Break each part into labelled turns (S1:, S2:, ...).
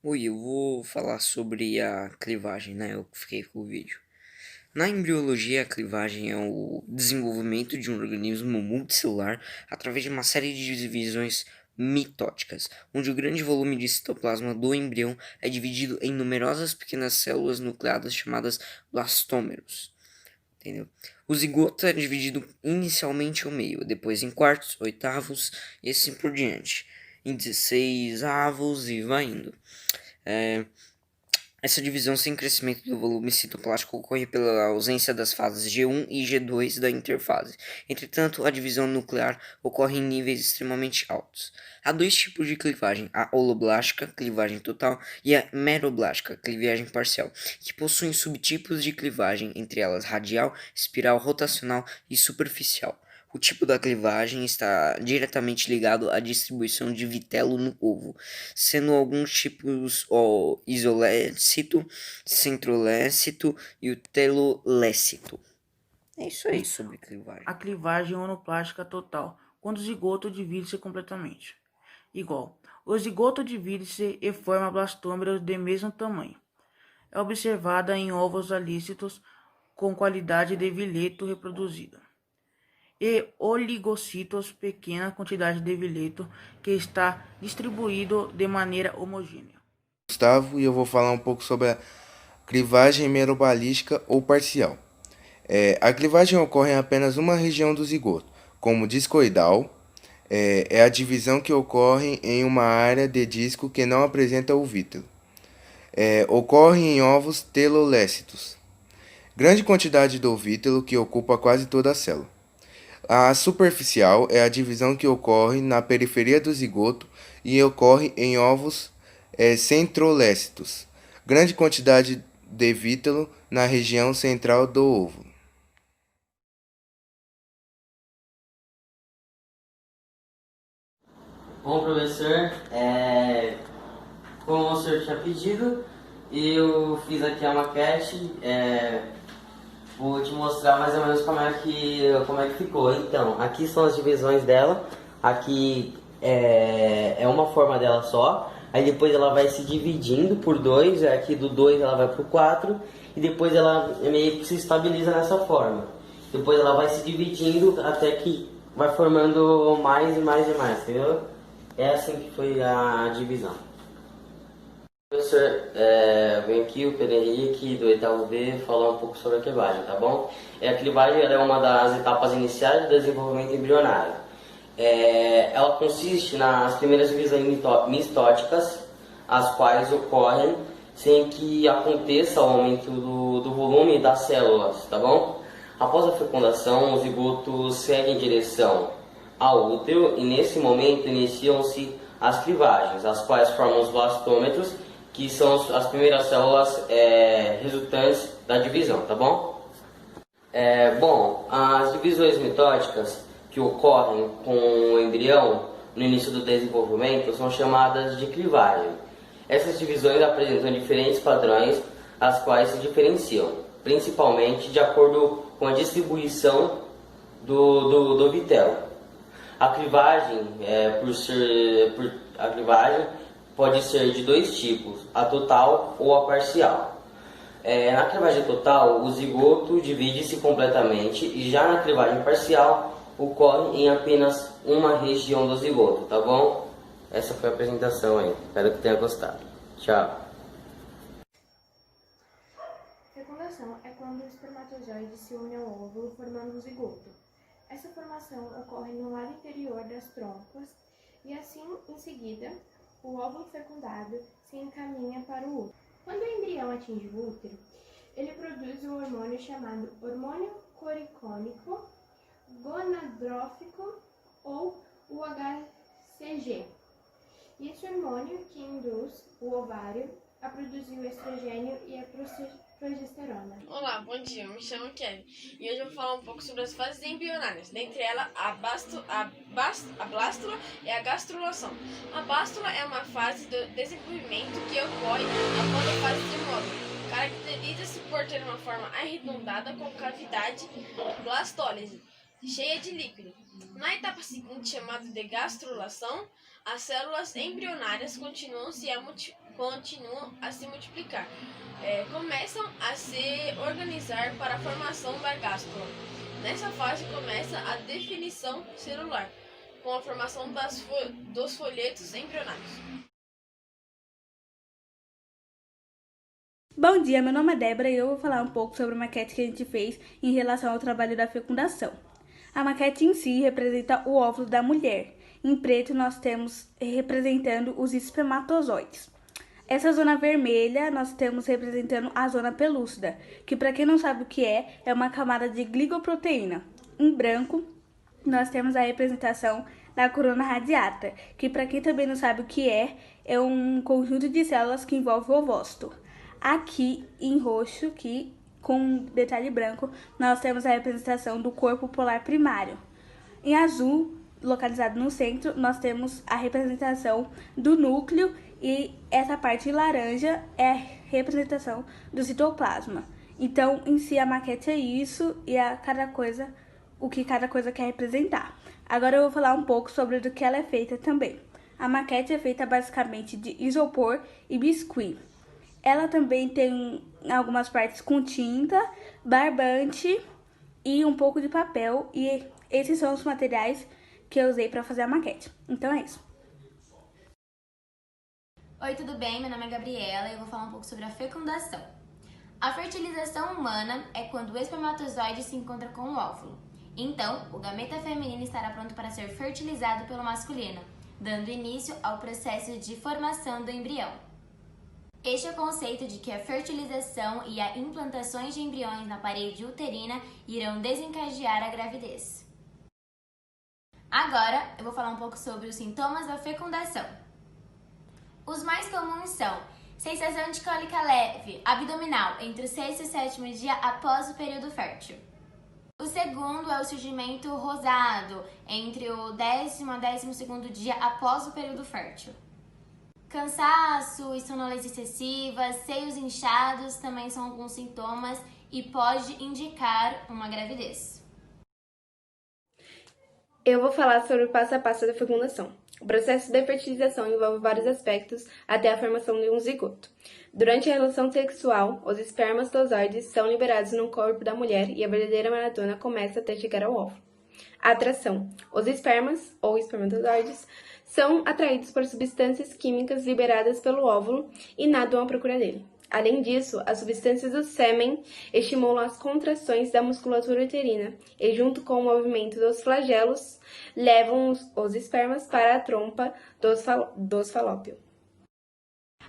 S1: Oi, eu vou falar sobre a clivagem, né? Eu fiquei com o vídeo. Na embriologia, a clivagem é o desenvolvimento de um organismo multicelular através de uma série de divisões mitóticas, onde o grande volume de citoplasma do embrião é dividido em numerosas pequenas células nucleadas chamadas blastômeros. Entendeu? O zigoto é dividido inicialmente ao meio, depois em quartos, oitavos e assim por diante, em 16 avos e vai indo. Essa divisão sem crescimento do volume citoplástico ocorre pela ausência das fases G1 e G2 da interfase. Entretanto, a divisão nuclear ocorre em níveis extremamente altos. Há dois tipos de clivagem: a holoblástica, clivagem total, e a meroblástica, clivagem parcial, que possuem subtipos de clivagem, entre elas radial, espiral, rotacional e superficial. O tipo da clivagem está diretamente ligado à distribuição de vitelo no ovo, sendo alguns tipos o isolécito, centrolécito e o telolécito. É isso aí sobre clivagem.
S2: A clivagem monoplástica total, quando o zigoto divide-se completamente. Igual, o zigoto divide-se e forma blastômeros de mesmo tamanho. É observada em ovos alícitos com qualidade de vileto reproduzida. E oligocitos, pequena quantidade de vileto que está distribuído de maneira homogênea.
S3: Gustavo, e eu vou falar um pouco sobre a clivagem merobalística ou parcial. A clivagem ocorre em apenas uma região do zigoto, como discoidal, é a divisão que ocorre em uma área de disco que não apresenta o vítelo. Ocorre em ovos telolécitos. Grande quantidade do vítelo que ocupa quase toda a célula. A superficial é a divisão que ocorre na periferia do zigoto e ocorre em ovos centrolécitos. Grande quantidade de vítelo na região central do ovo.
S4: Bom, professor, como o senhor tinha pedido, eu fiz aqui a maquete, vou te mostrar mais ou menos como é que ficou. Então, aqui são as divisões dela, aqui é uma forma dela só, aí depois ela vai se dividindo por dois, aqui do 2 ela vai pro 4, e depois ela meio que se estabiliza nessa forma. Depois ela vai se dividindo até que vai formando mais e mais e mais, entendeu? É assim que foi a divisão. Professor, vem aqui o Pedro Henrique do oitavo B falar um pouco sobre a clivagem, tá bom? A clivagem é uma das etapas iniciais do desenvolvimento embrionário. Ela consiste nas primeiras divisões mistóticas, as quais ocorrem sem que aconteça o aumento do volume das células, tá bom? Após a fecundação, os zigotos seguem em direção ao útero e nesse momento iniciam-se as clivagens, as quais formam os blastômetros, que são as primeiras células resultantes da divisão, tá bom? Bom, as divisões mitóticas que ocorrem com o embrião no início do desenvolvimento são chamadas de clivagem. Essas divisões apresentam diferentes padrões, as quais se diferenciam, principalmente de acordo com a distribuição do vitelo. A clivagem, a clivagem pode ser de dois tipos, a total ou a parcial. Na clivagem total, o zigoto divide-se completamente e já na clivagem parcial ocorre em apenas uma região do zigoto, tá bom? Essa foi a apresentação aí, espero que tenha gostado. Tchau!
S5: Fecundação é quando o espermatozoide se une ao óvulo formando o zigoto. Essa formação ocorre no lado interior das trompas e assim, em seguida, o óvulo fecundado se encaminha para o útero. Quando o embrião atinge o útero, ele produz um hormônio chamado hormônio coricônico, gonadotrófico ou o HCG. E esse hormônio que induz o ovário a produzir o estrogênio e a progesterona.
S6: Olá, bom dia, eu me chamo Kevin e hoje eu vou falar um pouco sobre as fases embrionárias, dentre elas a blástula e a gastrulação. A blástula é uma fase do desenvolvimento que ocorre após a fase de módulo. Caracteriza-se por ter uma forma arredondada com cavidade blastólise, cheia de líquido. Na etapa seguinte, chamada de gastrulação, as células embrionárias continuam-se a continuam a se multiplicar. Começam a se organizar para a formação da gástula. Nessa fase começa a definição celular, com a formação dos folhetos embrionários.
S7: Bom dia, meu nome é Débora e eu vou falar um pouco sobre a maquete que a gente fez em relação ao trabalho da fecundação. A maquete em si representa o óvulo da mulher. Em preto nós temos representando os espermatozoides. Essa zona vermelha nós temos representando a zona pelúcida, que para quem não sabe o que é uma camada de glicoproteína. Em branco nós temos a representação da corona radiata, que para quem também não sabe o que é um conjunto de células que envolve o ovócito. Aqui em roxo, com detalhe branco, nós temos a representação do corpo polar primário. Em azul, localizado no centro, nós temos a representação do núcleo e essa parte laranja é a representação do citoplasma. Então, em si, a maquete é isso e o que cada coisa quer representar. Agora eu vou falar um pouco sobre do que ela é feita também. A maquete é feita basicamente de isopor e biscuit. Ela também tem algumas partes com tinta, barbante e um pouco de papel. E esses são os materiais que eu usei para fazer a maquete. Então é isso.
S8: Oi, tudo bem? Meu nome é Gabriela e eu vou falar um pouco sobre a fecundação. A fertilização humana é quando o espermatozoide se encontra com o óvulo. Então, o gameta feminino estará pronto para ser fertilizado pelo masculino, dando início ao processo de formação do embrião. Este é o conceito de que a fertilização e a implantações de embriões na parede uterina irão desencadear a gravidez. Agora, eu vou falar um pouco sobre os sintomas da fecundação. Os mais comuns são sensação de cólica leve, abdominal, entre o 6º e o 7º dia após o período fértil. O segundo é o surgimento rosado, entre o 10º a 12º dia após o período fértil. Cansaço e sonolência excessiva, seios inchados também são alguns sintomas e pode indicar uma gravidez.
S9: Eu vou falar sobre o passo a passo da fecundação. O processo de fertilização envolve vários aspectos até a formação de um zigoto. Durante a relação sexual, os espermatozoides são liberados no corpo da mulher e a verdadeira maratona começa até chegar ao óvulo. A atração. Os espermas, ou espermatozoides, são atraídos por substâncias químicas liberadas pelo óvulo e nadam à procura dele. Além disso, as substâncias do sêmen estimulam as contrações da musculatura uterina e, junto com o movimento dos flagelos, levam os espermas para a trompa dos falópios.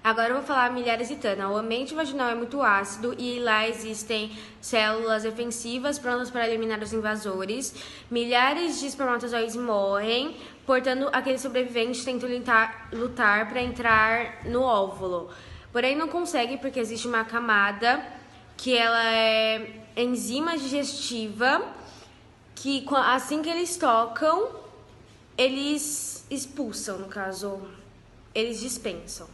S10: Agora eu vou falar milhares de tana. O ambiente vaginal é muito ácido e lá existem células defensivas prontas para eliminar os invasores. Milhares de espermatozoides morrem, portanto, aqueles sobreviventes tentam lutar para entrar no óvulo. Porém, não consegue porque existe uma camada que ela é enzima digestiva que assim que eles tocam, eles expulsam, no caso, eles dispensam.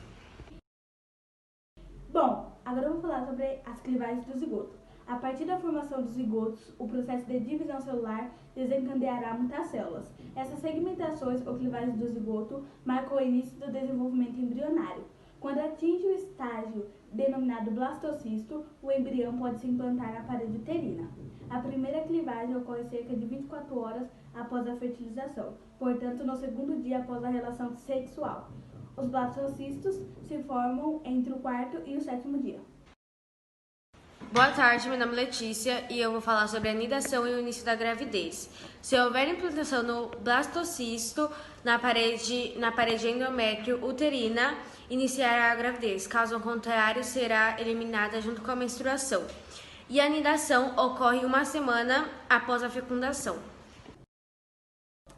S7: Bom, agora eu vou falar sobre as clivagens do zigoto. A partir da formação dos zigotos, o processo de divisão celular desencadeará muitas células. Essas segmentações ou clivagens do zigoto marcam o início do desenvolvimento embrionário. Quando atinge o estágio denominado blastocisto, o embrião pode se implantar na parede uterina. A primeira clivagem ocorre cerca de 24 horas após a fertilização, portanto no segundo dia após a relação sexual. Os blastocistos se formam entre o 4º e o 7º dia.
S10: Boa tarde, meu nome é Letícia e eu vou falar sobre a anidação e o início da gravidez. Se houver implantação no blastocisto na parede endométrio uterina, iniciará a gravidez. Caso contrário, será eliminada junto com a menstruação. E a anidação ocorre 1 semana após a fecundação.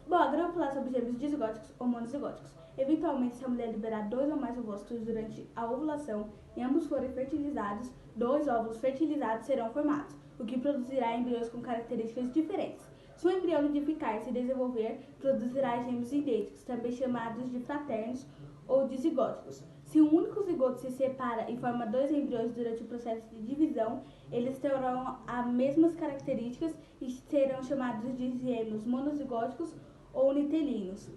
S7: Bom, agora eu vou falar sobre gêmeos dizigóticos ou monozigóticos. Eventualmente, se a mulher liberar 2 ou mais ovócitos durante a ovulação e ambos forem fertilizados, 2 óvulos fertilizados serão formados, o que produzirá embriões com características diferentes. Se o embrião nidificar e se desenvolver, produzirá gêmeos idênticos, também chamados de fraternos ou dizigóticos. Se um único zigoto se separa e forma 2 embriões durante o processo de divisão, eles terão as mesmas características e serão chamados de gêmeos monozigóticos ou unitelinos.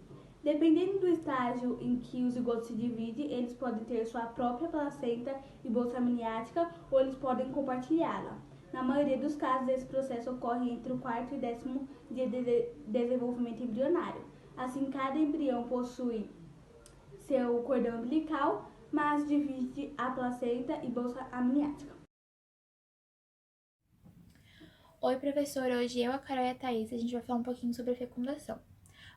S7: Dependendo do estágio em que o zigoto se divide, eles podem ter sua própria placenta e bolsa amniótica ou eles podem compartilhá-la. Na maioria dos casos, esse processo ocorre entre o quarto e 10º dia de desenvolvimento embrionário. Assim, cada embrião possui seu cordão umbilical, mas divide a placenta e bolsa amniótica.
S11: Oi, professor. Hoje eu, a Carol e a Thaís, a gente vai falar um pouquinho sobre a fecundação.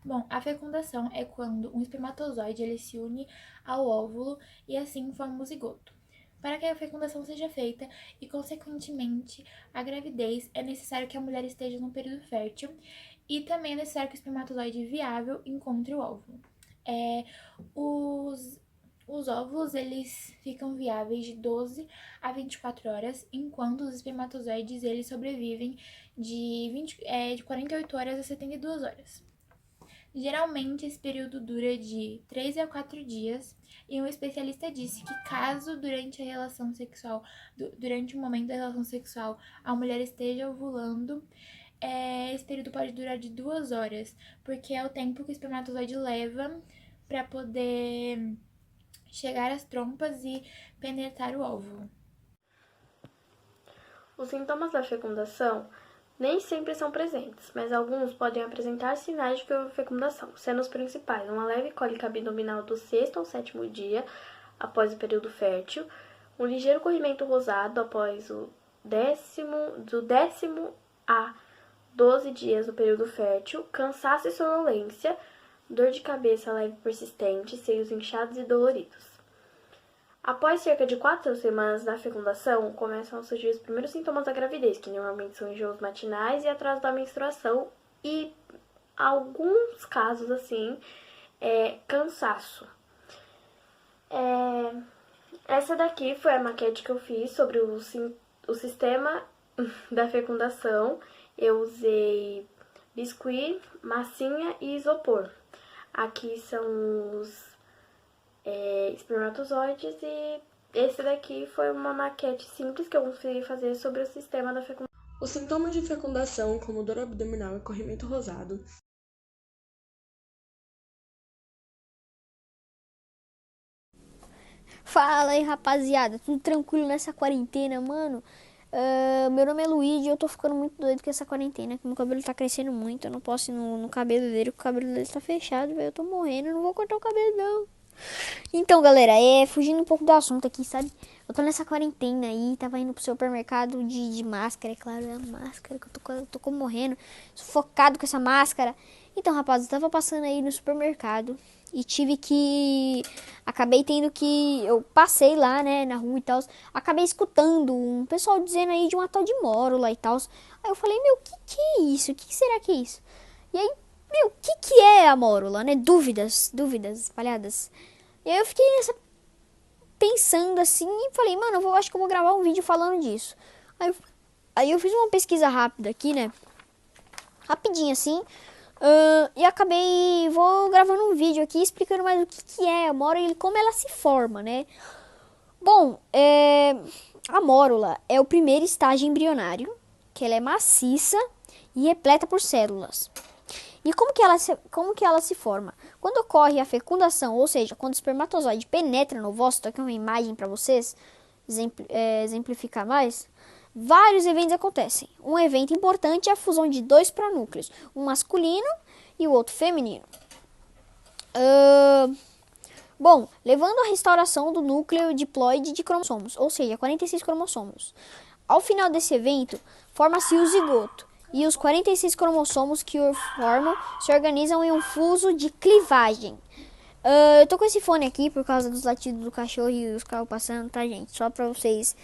S11: Bom, a fecundação é quando um espermatozoide ele se une ao óvulo e assim forma o zigoto. Para que a fecundação seja feita e, consequentemente, a gravidez, é necessário que a mulher esteja no período fértil e também é necessário que o espermatozoide viável encontre o óvulo. Os óvulos, eles ficam viáveis de 12 a 24 horas, enquanto os espermatozoides, eles sobrevivem de 48 horas a 72 horas. Geralmente, esse período dura de 3 a 4 dias, e um especialista disse que caso durante o momento da relação sexual, a mulher esteja ovulando, esse período pode durar de 2 horas, porque é o tempo que o espermatozoide leva para poder chegar às trompas e penetrar o óvulo.
S12: Os sintomas da fecundação nem sempre são presentes, mas alguns podem apresentar sinais de fecundação, sendo os principais uma leve cólica abdominal do 6º ao 7º dia após o período fértil, um ligeiro corrimento rosado após do 10º a 12 dias do período fértil, cansaço e sonolência, dor de cabeça leve e persistente, seios inchados e doloridos. Após cerca de 4 semanas da fecundação, começam a surgir os primeiros sintomas da gravidez, que normalmente são enjoos matinais e atraso da menstruação e, alguns casos assim, cansaço. Essa daqui foi a maquete que eu fiz sobre o sistema da fecundação. Eu usei biscuit, massinha e isopor. Aqui são os espermatozoides e esse daqui foi uma maquete simples que eu consegui fazer sobre o sistema da fecundação.
S13: Os sintomas de fecundação, como dor abdominal e corrimento rosado,
S14: Fala aí, rapaziada, tudo tranquilo nessa quarentena, mano? Meu nome é Luigi e eu tô ficando muito doido com essa quarentena, que meu cabelo tá crescendo muito, eu não posso ir no cabelo dele, porque o cabelo dele tá fechado, velho, eu tô morrendo, eu não vou cortar o cabelo não. Então, galera, fugindo um pouco do assunto aqui, sabe? Eu tô nessa quarentena aí, tava indo pro supermercado de máscara, é claro, é a máscara que eu tô como morrendo, sufocado com essa máscara. Então, rapaz, eu tava passando aí no supermercado e eu passei lá, né, na rua e tal, acabei escutando um pessoal dizendo aí de uma tal de mórula e tal. Aí eu falei, meu, que é isso? O que será que é isso? E aí, meu, o que é a mórula, né? Dúvidas espalhadas. E aí eu fiquei pensando assim e falei, mano, acho que eu vou gravar um vídeo falando disso. Aí eu fiz uma pesquisa rápida aqui, né? Rapidinho assim. E vou gravando um vídeo aqui explicando mais o que é a mórula e como ela se forma, né? Bom, a mórula é o primeiro estágio embrionário, que ela é maciça e repleta por células. E como que ela se forma? Quando ocorre a fecundação, ou seja, quando o espermatozoide penetra no ovócito, aqui é uma imagem para vocês exemplificar mais, vários eventos acontecem. Um evento importante é a fusão de 2 pronúcleos, um masculino e o outro feminino. Bom, levando à restauração do núcleo diploide de cromossomos, ou seja, 46 cromossomos. Ao final desse evento, forma-se o zigoto. E os 46 cromossomos que o formam se organizam em um fuso de clivagem. Eu tô com esse fone aqui por causa dos latidos do cachorro e os carros passando, tá, gente? Só pra vocês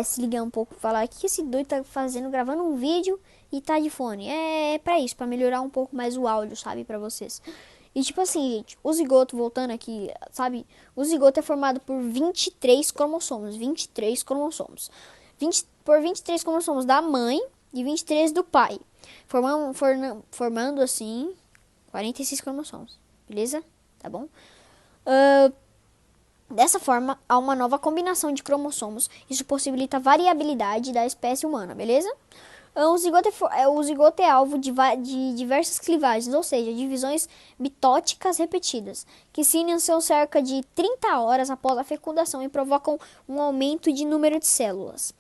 S14: se ligar um pouco, falar o que esse doido tá fazendo, gravando um vídeo e tá de fone. É pra isso, pra melhorar um pouco mais o áudio, sabe, pra vocês. E tipo assim, gente, o zigoto, voltando aqui, sabe? O zigoto é formado por 23 cromossomos. 23 cromossomos. 23 cromossomos da mãe e 23 do pai, formando assim 46 cromossomos, beleza? Tá bom? Dessa forma, há uma nova combinação de cromossomos. Isso possibilita a variabilidade da espécie humana, beleza? O zigoto é alvo de diversas clivagens, ou seja, divisões mitóticas repetidas, que se iniciam cerca de 30 horas após a fecundação e provocam um aumento de número de células.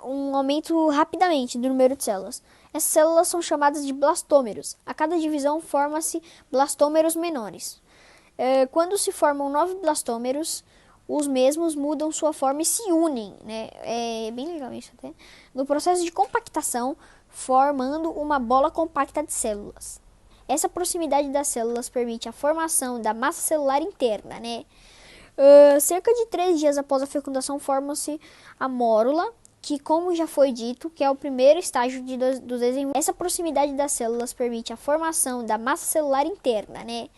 S14: Um aumento rapidamente do número de células. Essas células são chamadas de blastômeros. A cada divisão forma-se blastômeros menores. Quando se formam 9 blastômeros, os mesmos mudam sua forma e se unem, né? É bem legal isso até. No processo de compactação, formando uma bola compacta de células. Essa proximidade das células permite a formação da massa celular interna, né? Cerca de 3 dias após a fecundação, forma-se a mórula, que, como já foi dito, que é o primeiro estágio do desenvolvimento. Essa proximidade das células permite a formação da massa celular interna, né?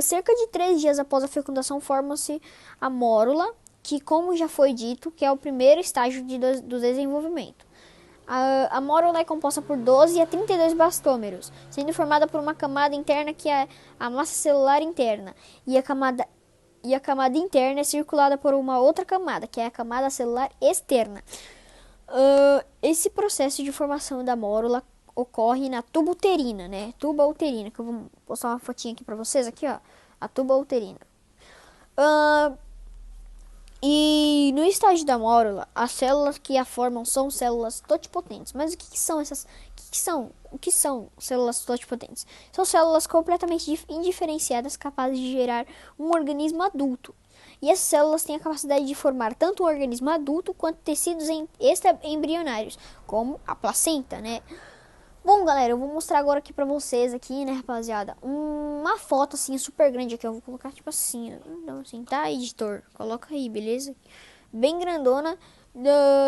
S14: Cerca de 3 dias após a fecundação, forma-se a mórula, que, como já foi dito, que é o primeiro estágio do desenvolvimento. A mórula é composta por 12 a 32 blastômeros, sendo formada por uma camada interna que é a massa celular interna, e a camada interna é circulada por uma outra camada, que é a camada celular externa. Esse processo de formação da mórula ocorre na tuba uterina, né? Tuba uterina, que eu vou postar uma fotinha aqui pra vocês, aqui, ó. A tuba uterina. E no estágio da mórula, as células que a formam são células totipotentes. Mas o que são essas? O que são células totipotentes? São células completamente indiferenciadas, capazes de gerar um organismo adulto. E essas células têm a capacidade de formar tanto um organismo adulto quanto tecidos extra-embrionários, como a placenta, né? Bom, galera, eu vou mostrar agora aqui pra vocês, aqui, né, rapaziada, uma foto, assim, super grande aqui. Eu vou colocar, tipo assim, não, assim, tá, editor? Coloca aí, beleza? Bem grandona,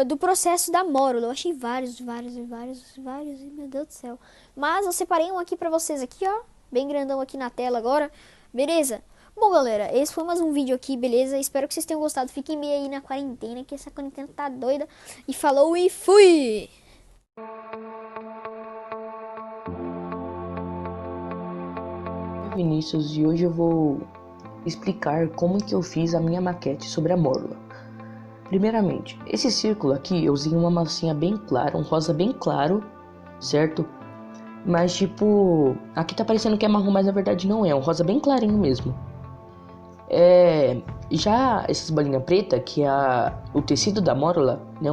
S14: do processo da mórula. Eu achei vários, meu Deus do céu. Mas eu separei um aqui pra vocês, aqui, ó, bem grandão aqui na tela agora, beleza? Bom, galera, esse foi mais um vídeo aqui, beleza? Espero que vocês tenham gostado. Fiquem meio aí na quarentena, que essa quarentena tá doida. E falou e fui!
S15: Vinícius, e hoje eu vou explicar como que eu fiz a minha maquete sobre a mórula. Primeiramente, esse círculo aqui eu usei uma massinha bem clara, um rosa bem claro, certo? Mas tipo, aqui tá parecendo que é marrom, mas na verdade não é, um rosa bem clarinho mesmo. Já essas bolinhas preta, que é o tecido da mórula, né,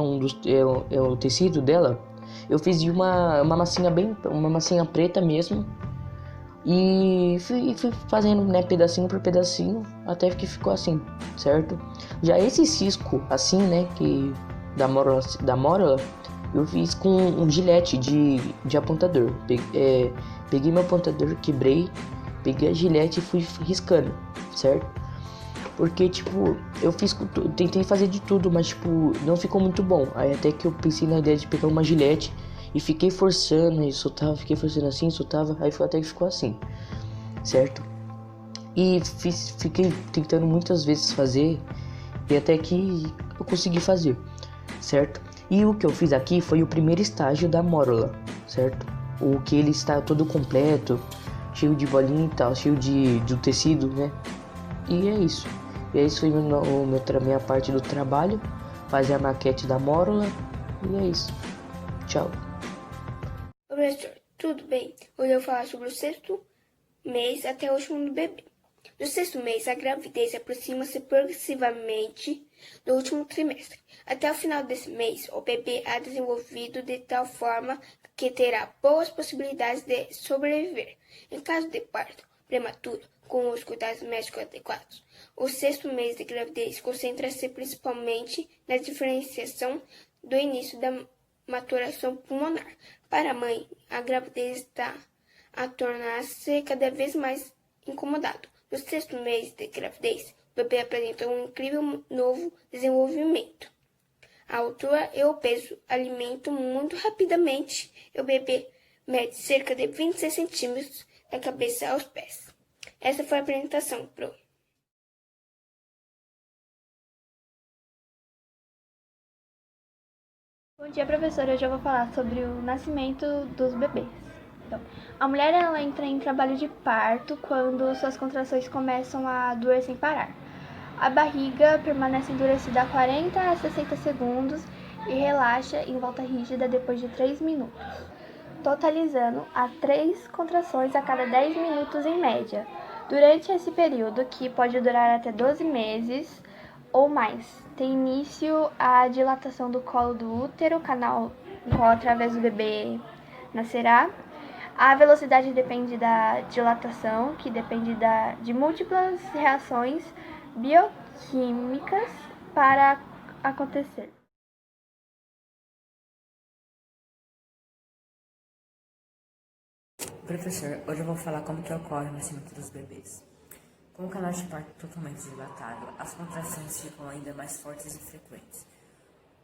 S15: é o tecido dela, eu fiz de uma massinha preta mesmo. E fui fazendo, né, pedacinho por pedacinho, até que ficou assim, certo? Já esse cisco, assim, né, que da mórula, eu fiz com um gilete de apontador. Peguei meu apontador, quebrei, peguei a gilete e fui riscando, certo? Porque, tipo, tentei fazer de tudo, mas, tipo, não ficou muito bom. Aí até que eu pensei na ideia de pegar uma gilete e fiquei forçando e soltava, fiquei forçando assim, soltava, aí até que ficou assim, certo? E fiquei tentando muitas vezes fazer, e até que eu consegui fazer, certo? E o que eu fiz aqui foi o primeiro estágio da mórula, certo? O que ele está todo completo, cheio de bolinha e tal, cheio de tecido, né? E é isso. E aí isso foi minha parte do trabalho, fazer a maquete da mórula, e é isso. Tchau.
S16: Professor, tudo bem? Hoje eu vou falar sobre o 6º mês até o último do bebê. No 6º mês, a gravidez aproxima-se progressivamente do último trimestre. Até o final desse mês, o bebê é desenvolvido de tal forma que terá boas possibilidades de sobreviver. Em caso de parto prematuro, com os cuidados médicos adequados, o 6º mês de gravidez concentra-se principalmente na diferenciação do início da maturação pulmonar. Para a mãe, a gravidez está a tornar-se cada vez mais incomodado. No 6º mês de gravidez, o bebê apresenta um incrível novo desenvolvimento. A altura e o peso aumentam muito rapidamente e o bebê mede cerca de 26 centímetros da cabeça aos pés. Essa foi a apresentação, Pro.
S17: Bom dia, professora. Hoje eu vou falar sobre o nascimento dos bebês. Então, a mulher ela entra em trabalho de parto quando suas contrações começam a doer sem parar. A barriga permanece endurecida a 40 a 60 segundos e relaxa em volta rígida depois de 3 minutos, totalizando a 3 contrações a cada 10 minutos em média. Durante esse período, que pode durar até 12 meses ou mais, tem início a dilatação do colo do útero, canal no qual através do bebê nascerá. A velocidade depende da dilatação, que depende de múltiplas reações bioquímicas para acontecer.
S18: Professor, hoje eu vou falar como que ocorre o nascimento dos bebês. Com o canal de parto totalmente dilatado, as contrações ficam ainda mais fortes e frequentes.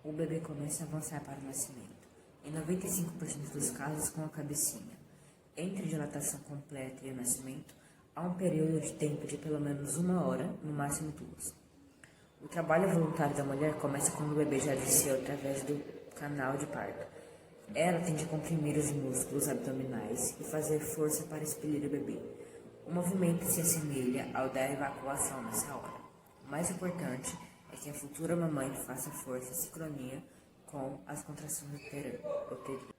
S18: O bebê começa a avançar para o nascimento, em 95% dos casos com a cabecinha. Entre a dilatação completa e o nascimento, há um período de tempo de pelo menos 1 hora, no máximo 2. O trabalho voluntário da mulher começa quando o bebê já desceu através do canal de parto. Ela tem de comprimir os músculos abdominais e fazer força para expelir o bebê. O movimento se assemelha ao da evacuação nessa hora. O mais importante é que a futura mamãe faça força e sincronia com as contrações uterinas.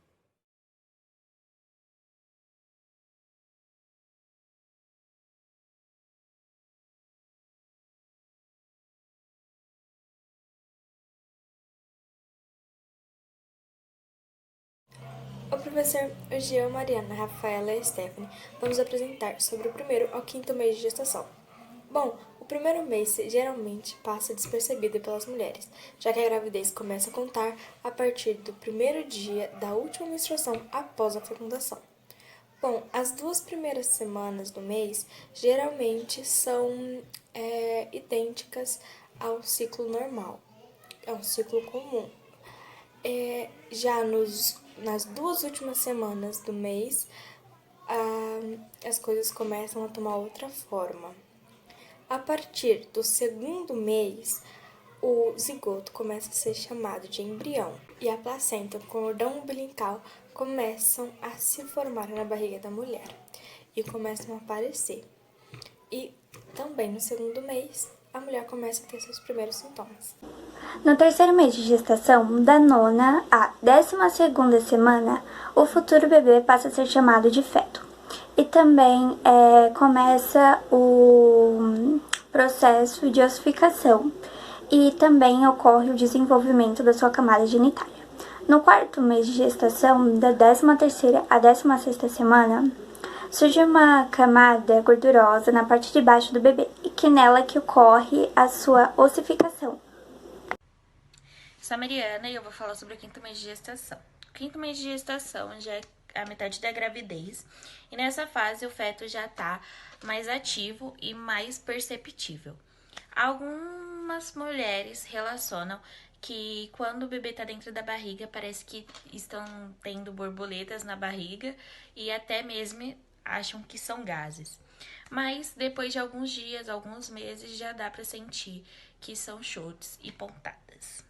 S19: O professor, o Gil, Mariana, Rafaela e Stephanie vamos apresentar sobre o 1º ao 5º mês de gestação. Bom, o 1º mês geralmente passa despercebido pelas mulheres, já que a gravidez começa a contar a partir do 1º dia da última menstruação após a fecundação. Bom, as 2 primeiras semanas do mês geralmente são idênticas ao ciclo normal, é um ciclo comum. Já nas 2 últimas semanas do mês, as coisas começam a tomar outra forma. A partir do 2º mês, o zigoto começa a ser chamado de embrião e a placenta com o cordão umbilical começam a se formar na barriga da mulher e começam a aparecer. E também no 2º mês, a mulher começa a ter seus primeiros sintomas.
S17: No 3º mês de gestação, da 9ª à 12ª semana, o futuro bebê passa a ser chamado de feto. E também começa o processo de ossificação e também ocorre o desenvolvimento da sua camada genitália. No 4º mês de gestação, da 13ª à 16ª semana, surge uma camada gordurosa na parte de baixo do bebê e que nela que ocorre a sua ossificação.
S20: Sou a Mariana e eu vou falar sobre o 5º mês de gestação. O 5º mês de gestação já é a metade da gravidez e nessa fase o feto já está mais ativo e mais perceptível. Algumas mulheres relacionam que quando o bebê está dentro da barriga parece que estão tendo borboletas na barriga e até mesmo acham que são gases. Mas depois de alguns dias, alguns meses, já dá para sentir que são chutes e pontadas.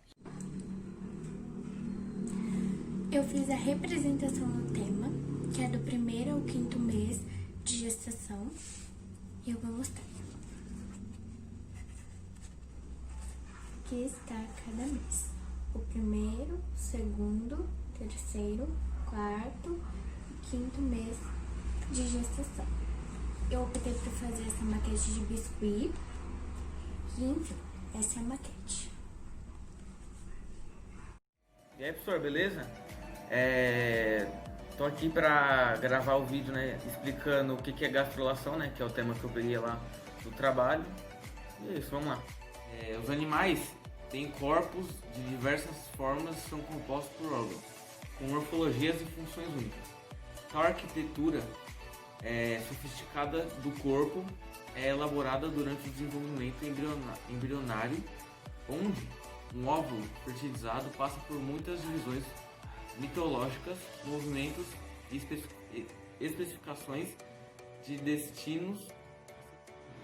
S11: Eu fiz a representação no tema, que é do 1º ao 5º mês de gestação, e eu vou mostrar. Aqui está cada mês. O 1º, 2º, 3º, 4º e 5º mês de gestação. Eu optei por fazer essa maquete de biscuit e, enfim, essa é a maquete.
S21: E aí, professor, beleza? Tô aqui para gravar o vídeo, né, explicando o que é gastrulação, né, que é o tema que eu peguei lá do trabalho. E é isso, vamos lá. Os animais têm corpos de diversas formas e são compostos por órgãos, com morfologias e funções únicas. Tal arquitetura sofisticada do corpo é elaborada durante o desenvolvimento embrionário, onde um óvulo fertilizado passa por muitas divisões mitológicas, movimentos e especificações de destinos.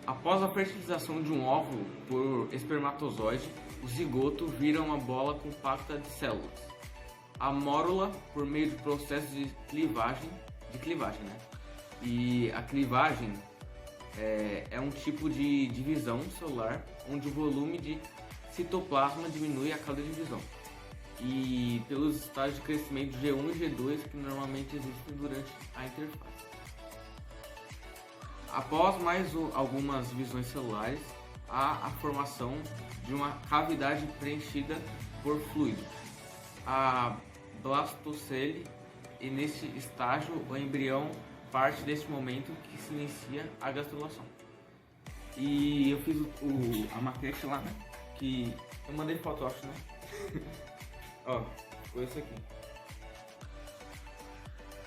S21: Após a fertilização de um óvulo por espermatozoide, o zigoto vira uma bola compacta de células. A mórula, por meio de processo de clivagem, né? E a clivagem é um tipo de divisão celular onde o volume de citoplasma diminui a cada divisão. e pelos estágios de crescimento G1 e G2 que normalmente existem durante a interface. Após algumas divisões celulares, há a formação de uma cavidade preenchida por fluido, a blastocele, e nesse estágio o embrião parte desse momento que se inicia a gastrulação. E eu fiz a maquete lá, né? Que eu mandei foto, acho, né? Ó, foi isso aqui.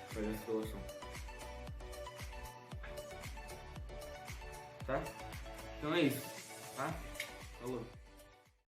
S21: Foi a gastrulação. Tá? Então é isso, tá? Falou.